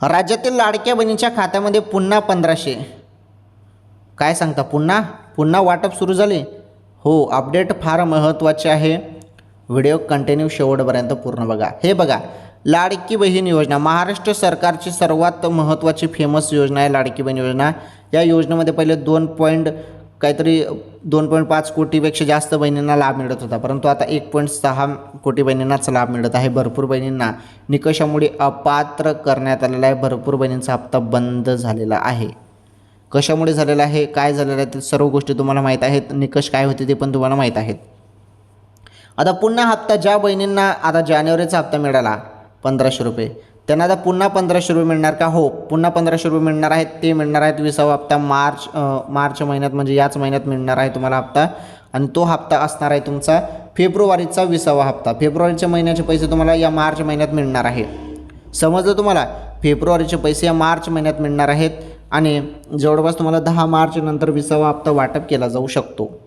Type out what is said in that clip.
राज्यातील लाडक्या बहिणीच्या खात्यामध्ये पुन्हा 1500. काय सांगता, पुन्हा वाटप सुरू झाले? हो, अपडेट फार महत्त्वाचे आहे. व्हिडिओ कंटिन्यू शेवटपर्यंत पूर्ण बघा. हे बघा, लाडकी बहीण योजना महाराष्ट्र सरकारची सर्वात महत्त्वाची फेमस योजना आहे लाडकी बहीण योजना. या योजनेमध्ये पहिले 2.5 कोटीपेक्षा जास्त बहिणींना लाभ मिळत होता, परंतु आता 1.6 कोटी बहिणींनाच लाभ मिळत आहे. भरपूर बहिणींना निकषामुळे अपात्र करण्यात आलेला आहे. भरपूर बहिणींचा हप्ता बंद झालेला आहे. कशामुळे झालेला आहे, काय झालेलं आहे, ते सर्व गोष्टी तुम्हाला माहीत आहेत. निकष काय होते ते पण तुम्हाला माहीत आहेत. आता पुन्हा हप्ता ज्या बहिणींना आता जानेवारीचा हप्ता मिळाला 1500 रुपये, त्यांना आता पुन्हा 1500 रुपये मिळणार का? हो, पुन्हा 1500 रुपये मिळणार आहेत. ते मिळणार आहेत 20वा हप्ता मार्च महिन्यात, म्हणजे याच महिन्यात मिळणार आहे तुम्हाला हप्ता. आणि तो हप्ता असणार आहे तुमचा फेब्रुवारीचा 20वा हप्ता. फेब्रुवारीच्या महिन्याचे पैसे तुम्हाला या मार्च महिन्यात मिळणार आहे. समजलं तुम्हाला? फेब्रुवारीचे पैसे या मार्च महिन्यात मिळणार आहेत आणि जवळपास तुम्हाला 10 मार्च नंतर 20वा हप्ता वाटप केला जाऊ शकतो.